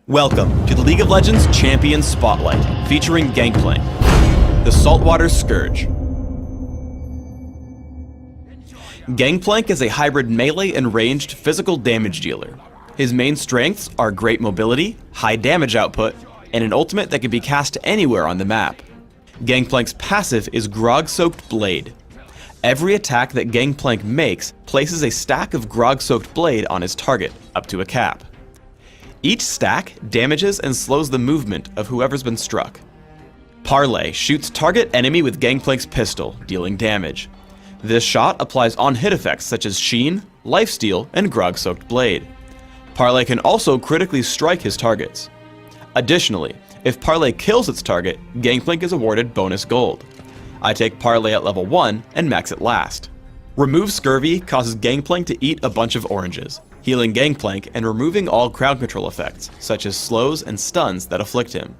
Welcome to the League of Legends Champion Spotlight, featuring Gangplank, the Saltwater Scourge. Gangplank is a hybrid melee and ranged physical damage dealer. His main strengths are great mobility, high damage output, and an ultimate that can be cast anywhere on the map. Gangplank's passive is Grog-Soaked Blade. Every attack that Gangplank makes places a stack of Grog-Soaked Blade on his target, up to a cap. Each stack damages and slows the movement of whoever's been struck. Parley shoots target enemy with Gangplank's pistol, dealing damage. This shot applies on-hit effects such as Sheen, Lifesteal, and Grog-Soaked Blade. Parley can also critically strike his targets. Additionally, if Parley kills its target, Gangplank is awarded bonus gold. I take Parley at level 1 and max it last. Remove Scurvy causes Gangplank to eat a bunch of oranges, healing Gangplank and removing all crowd control effects, such as slows and stuns that afflict him.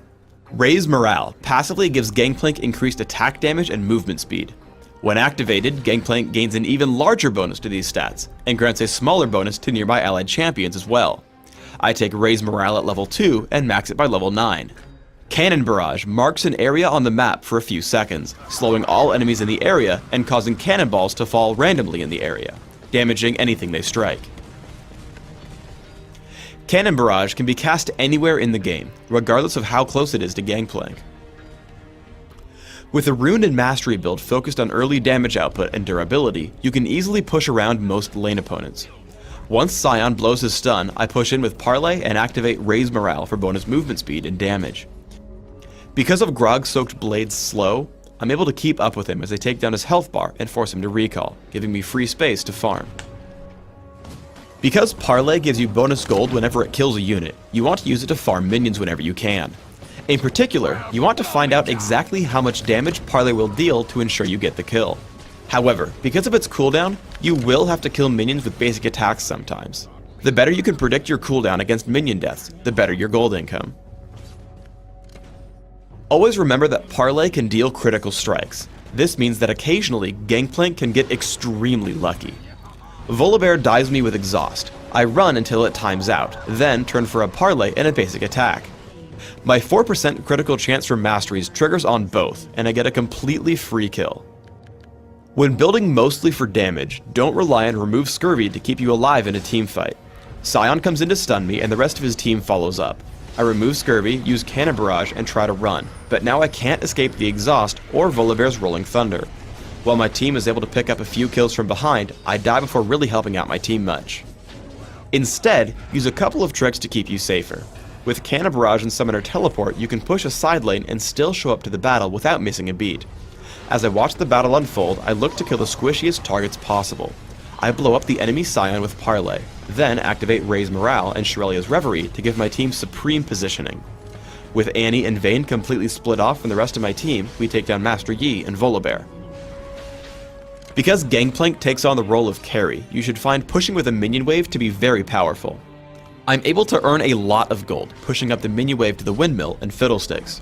Raise Morale passively gives Gangplank increased attack damage and movement speed. When activated, Gangplank gains an even larger bonus to these stats, and grants a smaller bonus to nearby allied champions as well. I take Raise Morale at level 2 and max it by level 9. Cannon Barrage marks an area on the map for a few seconds, slowing all enemies in the area and causing cannonballs to fall randomly in the area, damaging anything they strike. Cannon Barrage can be cast anywhere in the game, regardless of how close it is to Gangplank. With a Rune and Mastery build focused on early damage output and durability, you can easily push around most lane opponents. Once Scion blows his stun, I push in with Parley and activate Raise Morale for bonus movement speed and damage. Because of Grog-Soaked Blade's slow, I'm able to keep up with him as I take down his health bar and force him to recall, giving me free space to farm. Because Parley gives you bonus gold whenever it kills a unit, you want to use it to farm minions whenever you can. In particular, you want to find out exactly how much damage Parley will deal to ensure you get the kill. However, because of its cooldown, you will have to kill minions with basic attacks sometimes. The better you can predict your cooldown against minion deaths, the better your gold income. Always remember that Parley can deal critical strikes. This means that occasionally, Gangplank can get extremely lucky. Volibear dives me with Exhaust. I run until it times out, then turn for a Parley and a basic attack. My 4% critical chance for masteries triggers on both, and I get a completely free kill. When building mostly for damage, don't rely on Remove Scurvy to keep you alive in a team fight. Scion comes in to stun me and the rest of his team follows up. I remove Scurvy, use Cannon Barrage, and try to run, but now I can't escape the Exhaust or Volibear's Rolling Thunder. While my team is able to pick up a few kills from behind, I die before really helping out my team much. Instead, use a couple of tricks to keep you safer. With Cannon Barrage and Summoner Teleport, you can push a side lane and still show up to the battle without missing a beat. As I watch the battle unfold, I look to kill the squishiest targets possible. I blow up the enemy Scion with Parley, then activate Raise Morale and Shurelya's Reverie to give my team supreme positioning. With Annie and Vayne completely split off from the rest of my team, we take down Master Yi and Volibear. Because Gangplank takes on the role of carry, you should find pushing with a minion wave to be very powerful. I'm able to earn a lot of gold, pushing up the minion wave to the windmill and fiddlesticks.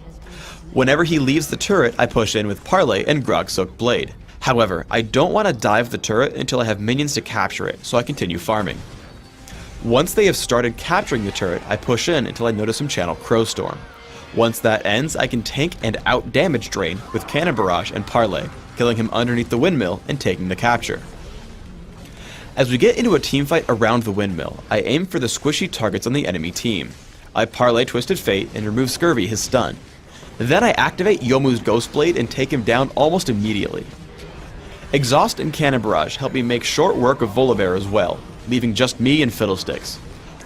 Whenever he leaves the turret, I push in with Parley and Grog-Soaked Blade. However, I don't want to dive the turret until I have minions to capture it, so I continue farming. Once they have started capturing the turret, I push in until I notice him channel Crowstorm. Once that ends, I can tank and out-damage drain with Cannon Barrage and Parley, killing him underneath the windmill and taking the capture. As we get into a teamfight around the windmill, I aim for the squishy targets on the enemy team. I Parley Twisted Fate and remove Scurvy his stun. Then I activate Youmuu's Ghostblade and take him down almost immediately. Exhaust and Cannon Barrage help me make short work of Volibear as well, leaving just me and Fiddlesticks.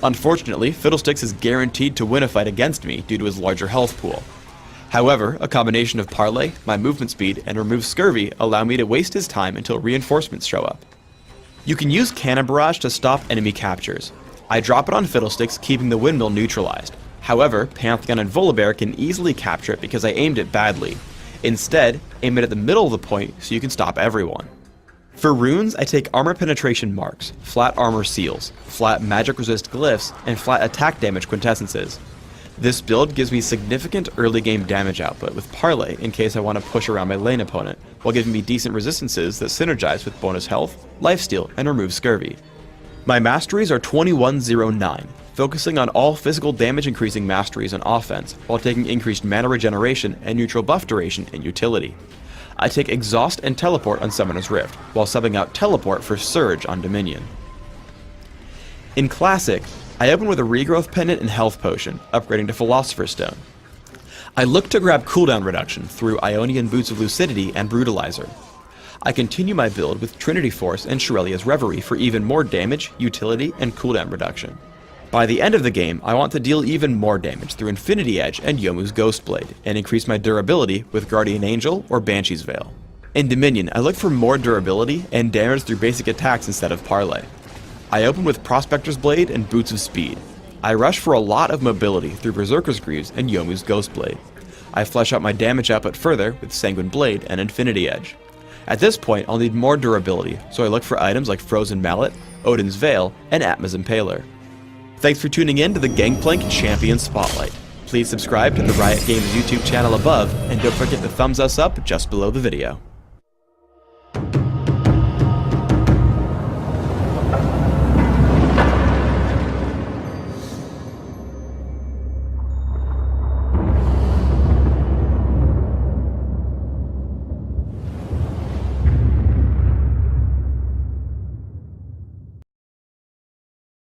Unfortunately, Fiddlesticks is guaranteed to win a fight against me due to his larger health pool. However, a combination of Parley, my movement speed, and remove Scurvy allow me to waste his time until reinforcements show up. You can use Cannon Barrage to stop enemy captures. I drop it on Fiddlesticks, keeping the windmill neutralized. However, Pantheon and Volibear can easily capture it because I aimed it badly. Instead, aim it at the middle of the point so you can stop everyone. For runes, I take Armor Penetration Marks, Flat Armor Seals, Flat Magic Resist Glyphs, and Flat Attack Damage Quintessences. This build gives me significant early game damage output with Parley in case I want to push around my lane opponent, while giving me decent resistances that synergize with bonus health, lifesteal, and remove Scurvy. My masteries are 2109, focusing on all physical damage increasing masteries on offense while taking increased mana regeneration and neutral buff duration in utility. I take Exhaust and Teleport on Summoner's Rift, while subbing out Teleport for Surge on Dominion. In Classic, I open with a Regrowth Pendant and Health Potion, upgrading to Philosopher's Stone. I look to grab cooldown reduction through Ionian Boots of Lucidity and Brutalizer. I continue my build with Trinity Force and Shirelia's Reverie for even more damage, utility, and cooldown reduction. By the end of the game, I want to deal even more damage through Infinity Edge and Yomu's Ghostblade, and increase my durability with Guardian Angel or Banshee's Veil. In Dominion, I look for more durability and damage through basic attacks instead of Parlay. I open with Prospector's Blade and Boots of Speed. I rush for a lot of mobility through Berserker's Greaves and Yomu's Ghostblade. I flesh out my damage output further with Sanguine Blade and Infinity Edge. At this point, I'll need more durability, so I look for items like Frozen Mallet, Odin's Veil, and Atma's Impaler. Thanks for tuning in to the Gangplank Champion Spotlight. Please subscribe to the Riot Games YouTube channel above, and don't forget to thumbs us up just below the video.